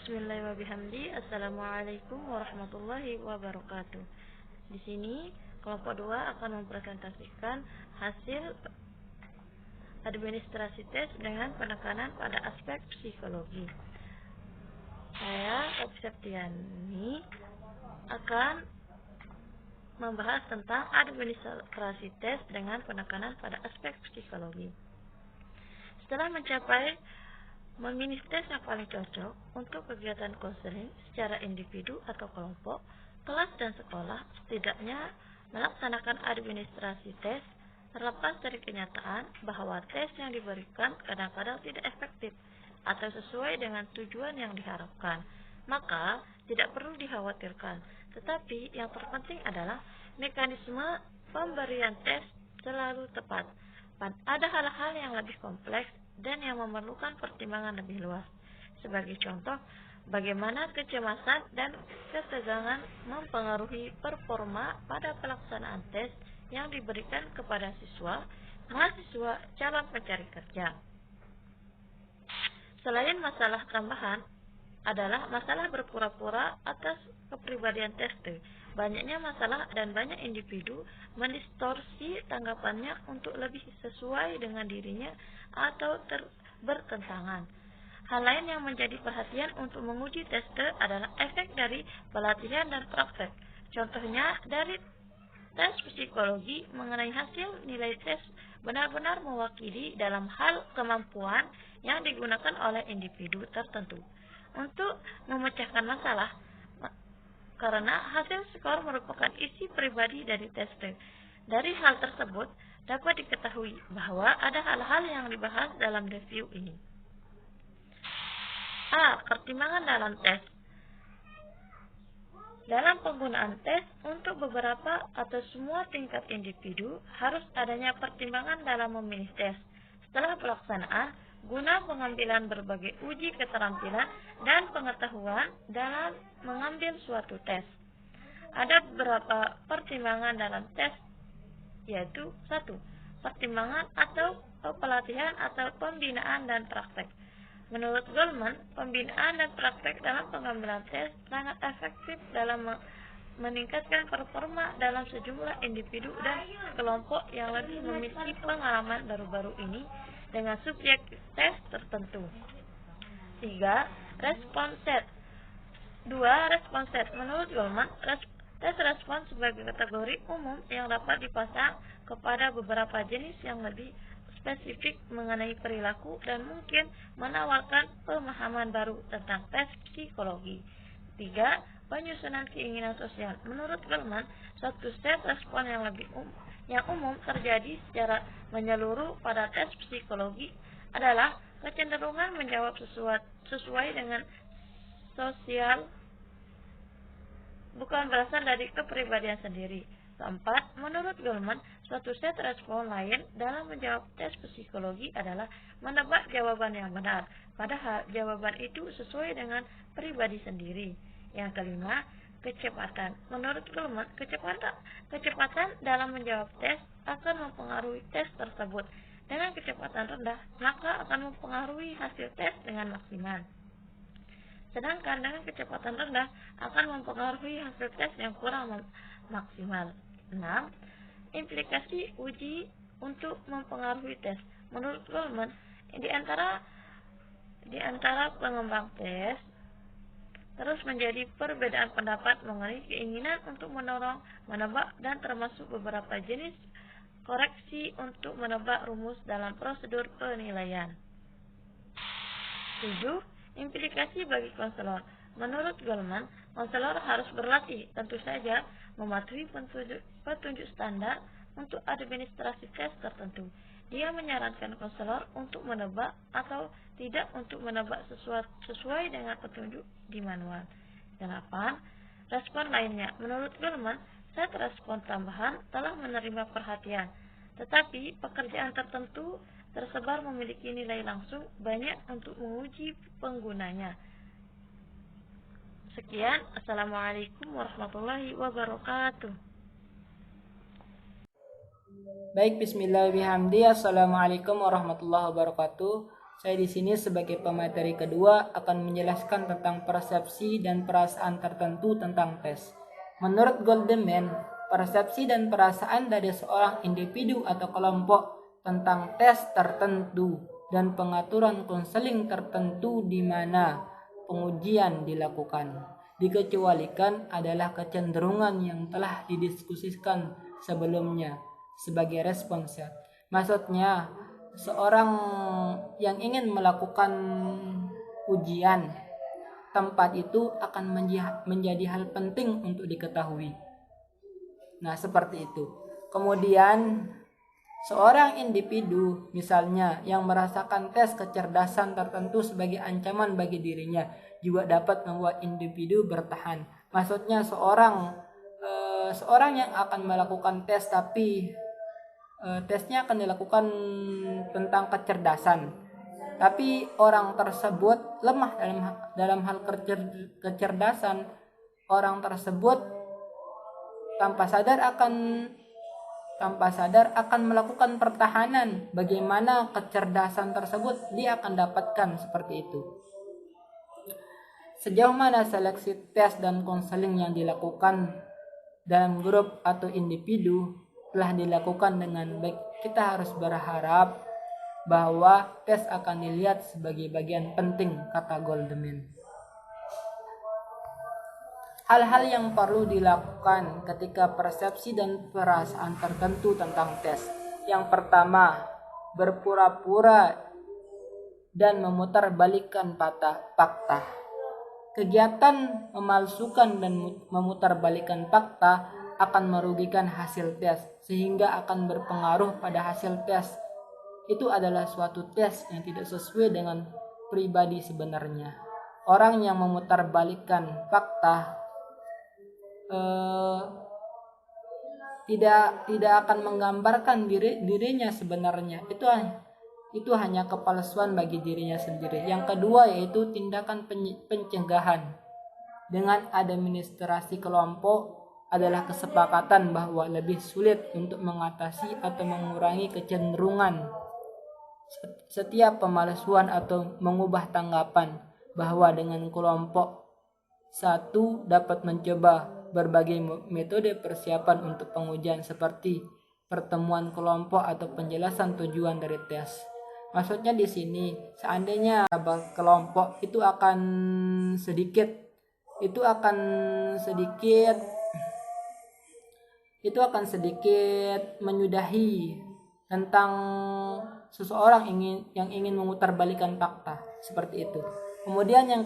Bismillahirrahmanirrahim. Assalamualaikum warahmatullahi wabarakatuh. Di sini kelompok 2 akan mempresentasikan hasil administrasi tes dengan penekanan pada aspek psikologi. Saya, Opi Septiani, akan membahas tentang administrasi tes dengan penekanan pada aspek psikologi. Setelah mencapai memilih tes yang paling cocok untuk kegiatan konseling secara individu atau kelompok, kelas dan sekolah setidaknya melaksanakan administrasi tes terlepas dari kenyataan bahwa tes yang diberikan kadang-kadang tidak efektif atau sesuai dengan tujuan yang diharapkan. Maka tidak perlu dikhawatirkan, tetapi yang terpenting adalah mekanisme pemberian tes selalu tepat. Ada hal-hal yang lebih kompleks dan yang memerlukan pertimbangan lebih luas. Sebagai contoh, bagaimana kecemasan dan ketegangan mempengaruhi performa pada pelaksanaan tes yang diberikan kepada siswa, mahasiswa, calon pencari kerja. Selain masalah tambahan adalah masalah berpura-pura atas kepribadian tester. Banyaknya masalah dan banyak individu mendistorsi tanggapannya untuk lebih sesuai dengan dirinya atau bertentangan. Hal lain yang menjadi perhatian untuk menguji tester adalah efek dari pelatihan dan praktek. Contohnya dari tes psikologi mengenai hasil nilai tes benar-benar mewakili dalam hal kemampuan yang digunakan oleh individu tertentu untuk memecahkan masalah, karena hasil skor merupakan isi pribadi dari tester. Dari hal tersebut dapat diketahui bahwa ada hal-hal yang dibahas dalam review ini. A. Pertimbangan dalam tes. Dalam penggunaan tes untuk beberapa atau semua tingkat individu harus adanya pertimbangan dalam memilih tes. Setelah pelaksanaan, guna pengambilan berbagai uji keterampilan dan pengetahuan dalam mengambil suatu tes. Ada beberapa pertimbangan dalam tes, yaitu 1. Pertimbangan atau pelatihan atau pembinaan dan praktek. Menurut Goleman, pembinaan dan praktek dalam pengambilan tes sangat efektif dalam meningkatkan performa dalam sejumlah individu dan kelompok yang lebih memiliki pengalaman baru-baru ini dengan subjek tes tertentu. 3. Respon set. 2. Respon set. Menurut Goleman, tes respon sebagai kategori umum yang dapat dipasang kepada beberapa jenis yang lebih spesifik mengenai perilaku dan mungkin menawarkan pemahaman baru tentang tes psikologi. 3. Penyusunan keinginan sosial. Menurut Goleman, suatu set respon yang umum terjadi secara menyeluruh pada tes psikologi adalah kecenderungan menjawab sesuai dengan sosial, bukan berasal dari kepribadian sendiri. 4. Menurut Goleman, suatu set respon lain dalam menjawab tes psikologi adalah menebak jawaban yang benar, padahal jawaban itu sesuai dengan pribadi sendiri. Yang kelima, kecepatan. Menurut Goleman, kecepatan dalam menjawab tes akan mempengaruhi tes tersebut. Dengan kecepatan rendah, maka akan mempengaruhi hasil tes dengan maksimal. Sedangkan dengan kecepatan rendah akan mempengaruhi hasil tes yang kurang maksimal. 6. Implikasi uji untuk mempengaruhi tes. Menurut Goleman, di antara pengembang tes terus menjadi perbedaan pendapat mengenai keinginan untuk menebak dan termasuk beberapa jenis koreksi untuk menebak rumus dalam prosedur penilaian. 7. Implikasi bagi konselor. Menurut Goleman, konselor harus berlatih, tentu saja mematuhi petunjuk standar untuk administrasi tes tertentu. Dia menyarankan konselor untuk menebak atau tidak untuk menebak sesuai dengan petunjuk di manual. 8. Respon lainnya. Menurut Goleman, set respon tambahan telah menerima perhatian, tetapi pekerjaan tertentu tersebar memiliki nilai langsung banyak untuk menguji penggunanya. Sekian, Assalamualaikum warahmatullahi wabarakatuh. Baik, bismillahirrahmanirrahim. Assalamualaikum warahmatullahi wabarakatuh. Saya di sini sebagai pemateri kedua akan menjelaskan tentang persepsi dan perasaan tertentu tentang tes. Menurut Goldman, persepsi dan perasaan dari seorang individu atau kelompok tentang tes tertentu dan pengaturan konseling tertentu di mana pengujian dilakukan dikecualikan adalah kecenderungan yang telah didiskusikan sebelumnya sebagai respons. Maksudnya, seorang yang ingin melakukan ujian, tempat itu akan menjadi hal penting untuk diketahui. Nah, seperti itu. Kemudian, seorang individu misalnya yang merasakan tes kecerdasan tertentu sebagai ancaman bagi dirinya juga dapat membuat individu bertahan. Maksudnya seorang yang akan melakukan tes tapi tesnya akan dilakukan tentang kecerdasan, tapi orang tersebut lemah dalam hal kecerdasan. Orang tersebut tanpa sadar akan melakukan pertahanan. Bagaimana kecerdasan tersebut dia akan dapatkan seperti itu. Sejauh mana seleksi tes dan konseling yang dilakukan dalam grup atau individu telah dilakukan dengan baik, kita harus berharap bahwa tes akan dilihat sebagai bagian penting, kata Goldman. Hal-hal yang perlu dilakukan ketika persepsi dan perasaan tertentu tentang tes. Yang pertama, berpura-pura dan memutarbalikkan fakta. Kegiatan memalsukan dan memutarbalikkan fakta akan merugikan hasil tes, sehingga akan berpengaruh pada hasil tes. Itu adalah suatu tes yang tidak sesuai dengan pribadi sebenarnya. Orang yang memutarbalikkan fakta tidak akan menggambarkan dirinya sebenarnya. Itu hanya kepalsuan bagi dirinya sendiri. Yang kedua yaitu tindakan pencegahan. Dengan administrasi kelompok adalah kesepakatan bahwa lebih sulit untuk mengatasi atau mengurangi kecenderungan setiap pemalsuan atau mengubah tanggapan, bahwa dengan kelompok satu dapat mencoba berbagai metode persiapan untuk pengujian seperti pertemuan kelompok atau penjelasan tujuan dari tes. Maksudnya di sini seandainya kelompok itu akan sedikit menyudahi tentang seseorang yang ingin memutarbalikkan fakta, seperti itu. Kemudian yang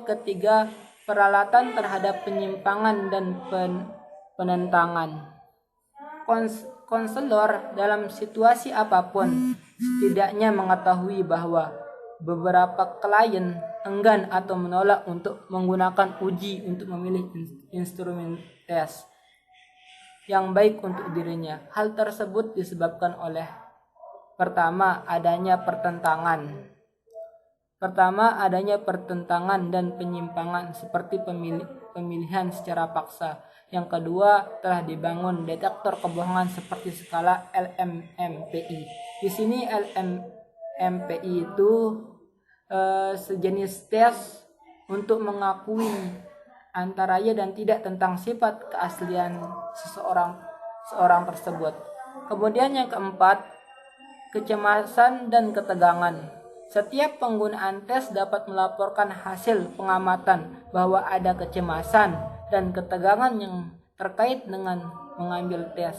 ketiga, peralatan terhadap penyimpangan dan penentangan. Konselor dalam situasi apapun setidaknya mengetahui bahwa beberapa klien enggan atau menolak untuk menggunakan uji untuk memilih instrumen tes yang baik untuk dirinya. Hal tersebut disebabkan oleh pertama, adanya pertentangan dan penyimpangan seperti pemilihan secara paksa. Yang kedua, telah dibangun detektor kebohongan seperti skala LMMPI. Di sini LMMPI itu sejenis tes untuk mengakui antara ya dan tidak tentang sifat keaslian seorang tersebut. Kemudian yang keempat, kecemasan dan ketegangan. Setiap penggunaan tes dapat melaporkan hasil pengamatan bahwa ada kecemasan dan ketegangan yang terkait dengan mengambil tes.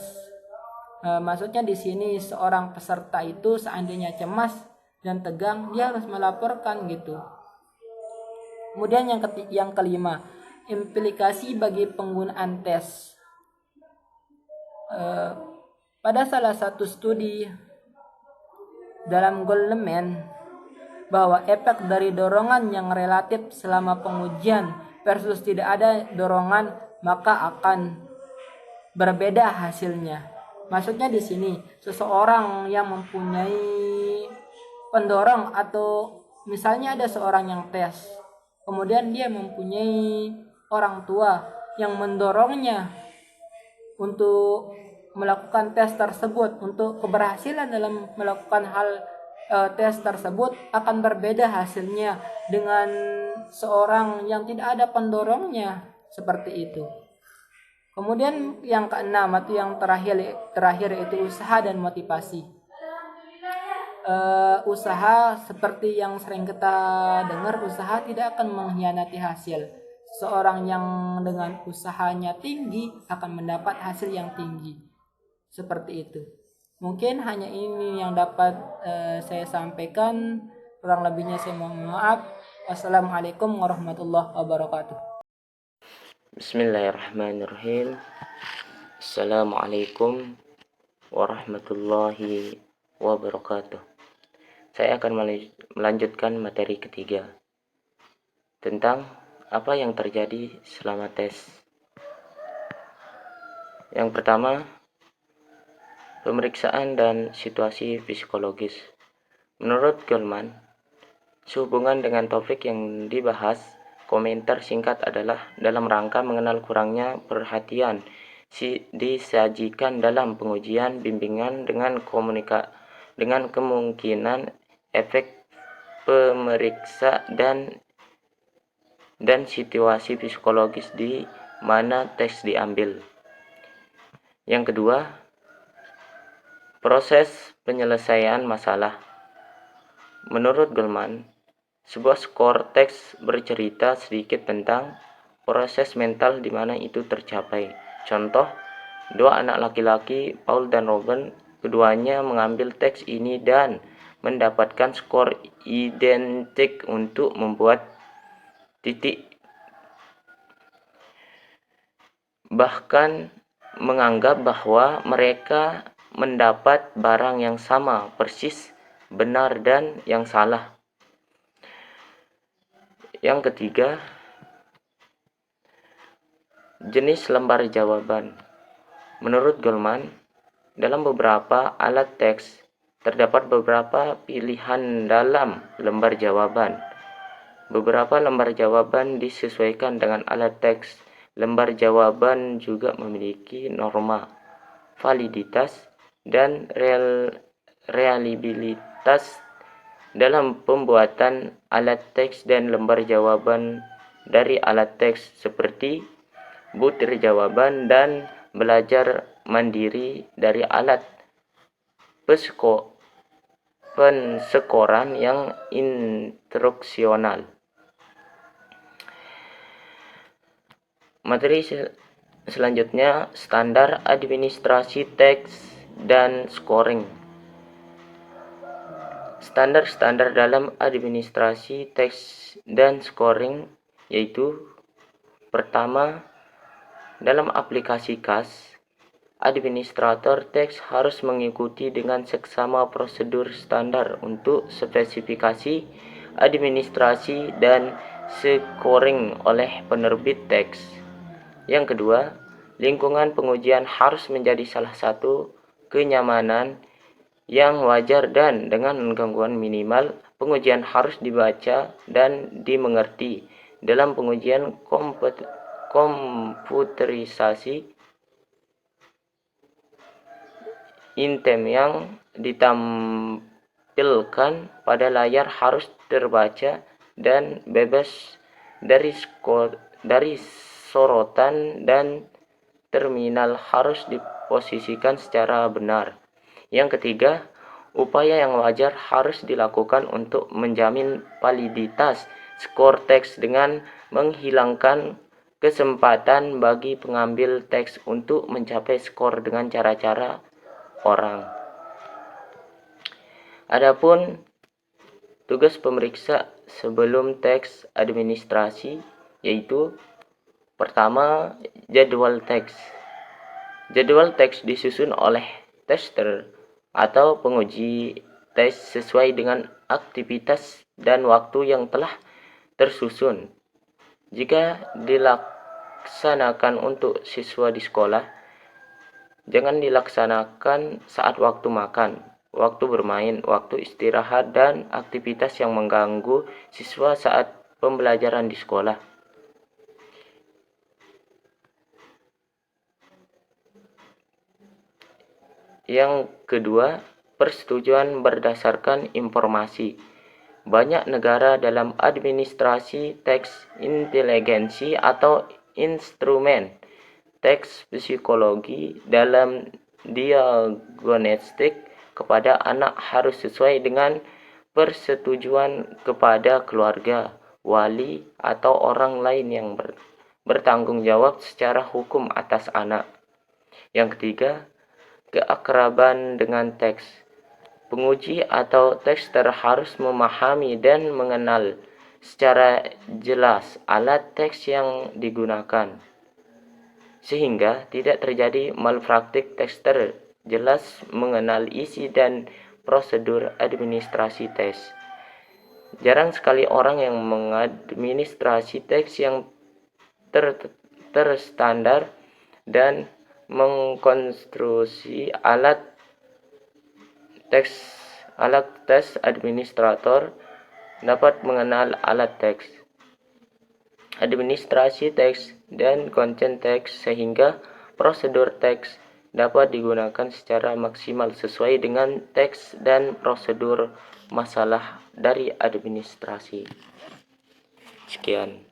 Maksudnya di sini seorang peserta itu seandainya cemas dan tegang, dia harus melaporkan gitu. Kemudian yang kelima, implikasi bagi penggunaan tes. Pada salah satu studi dalam Goldman, bahwa efek dari dorongan yang relatif selama pengujian versus tidak ada dorongan, maka akan berbeda hasilnya. Maksudnya di sini seseorang yang mempunyai pendorong, atau misalnya ada seorang yang tes, kemudian dia mempunyai orang tua yang mendorongnya untuk melakukan tes tersebut. Untuk keberhasilan dalam melakukan tes tersebut akan berbeda hasilnya dengan seorang yang tidak ada pendorongnya, seperti itu. Kemudian yang keenam atau yang terakhir itu usaha dan motivasi. Usaha, seperti yang sering kita dengar, usaha tidak akan mengkhianati hasil. Seorang yang dengan usahanya tinggi akan mendapat hasil yang tinggi. Seperti itu. Mungkin hanya ini yang dapat saya sampaikan. Kurang lebihnya saya mohon maaf. Wassalamualaikum warahmatullahi wabarakatuh. Bismillahirrahmanirrahim. Assalamualaikum warahmatullahi wabarakatuh. Saya akan melanjutkan materi ketiga tentang apa yang terjadi selama tes. Yang pertama, pemeriksaan dan situasi psikologis. Menurut Goleman, sehubungan dengan topik yang dibahas, komentar singkat adalah dalam rangka mengenal kurangnya perhatian disajikan dalam pengujian bimbingan dengan kemungkinan efek pemeriksa dan situasi psikologis di mana tes diambil. Yang kedua, proses penyelesaian masalah. Menurut Goleman, sebuah skor teks bercerita sedikit tentang proses mental di mana itu tercapai. Contoh, dua anak laki-laki, Paul dan Robin, keduanya mengambil teks ini dan mendapatkan skor identik untuk membuat titik. Bahkan menganggap bahwa mereka mendapat barang yang sama, persis, benar dan yang salah. Yang ketiga, jenis lembar jawaban. Menurut Goleman, dalam beberapa alat teks terdapat beberapa pilihan dalam lembar jawaban. Beberapa lembar jawaban disesuaikan dengan alat teks. Lembar jawaban juga memiliki norma, validitas, dan reliabilitas dalam pembuatan alat teks dan lembar jawaban dari alat teks seperti butir jawaban dan belajar mandiri dari alat pensekoran yang instruksional. Materi selanjutnya, standar administrasi teks dan scoring. Standar-standar dalam administrasi teks dan scoring yaitu: pertama, dalam aplikasi CAS, administrator teks harus mengikuti dengan seksama prosedur standar untuk spesifikasi, administrasi, dan scoring oleh penerbit teks. Yang kedua, lingkungan pengujian harus menjadi salah satu kenyamanan yang wajar dan dengan gangguan minimal. Pengujian harus dibaca dan dimengerti. Dalam pengujian komputerisasi, item yang ditampilkan pada layar harus terbaca dan bebas dari sorotan, dan terminal harus diposisikan secara benar. Yang ketiga, upaya yang wajar harus dilakukan untuk menjamin validitas skor teks dengan menghilangkan kesempatan bagi pengambil teks untuk mencapai skor dengan cara-cara orang. Adapun tugas pemeriksa sebelum teks administrasi yaitu: pertama, jadwal teks. Jadwal teks disusun oleh tester atau penguji tes sesuai dengan aktivitas dan waktu yang telah tersusun. Jika dilaksanakan untuk siswa di sekolah, jangan dilaksanakan saat waktu makan, waktu bermain, waktu istirahat, dan aktivitas yang mengganggu siswa saat pembelajaran di sekolah. Yang kedua, persetujuan berdasarkan informasi. Banyak negara dalam administrasi teks inteligensi atau instrumen teks psikologi dalam diagnostik kepada anak harus sesuai dengan persetujuan kepada keluarga, wali, atau orang lain yang bertanggung jawab secara hukum atas anak. Yang ketiga, keakraban dengan teks. Penguji atau tekster harus memahami dan mengenal secara jelas alat teks yang digunakan, sehingga tidak terjadi malpraktik. Tekster jelas mengenal isi dan prosedur administrasi tes. Jarang sekali orang yang mengadministrasi teks yang terstandar dan mengkonstruksi alat tes administrator dapat mengenal alat teks, administrasi teks, dan konten teks sehingga prosedur teks dapat digunakan secara maksimal sesuai dengan teks dan prosedur masalah dari administrasi. Sekian.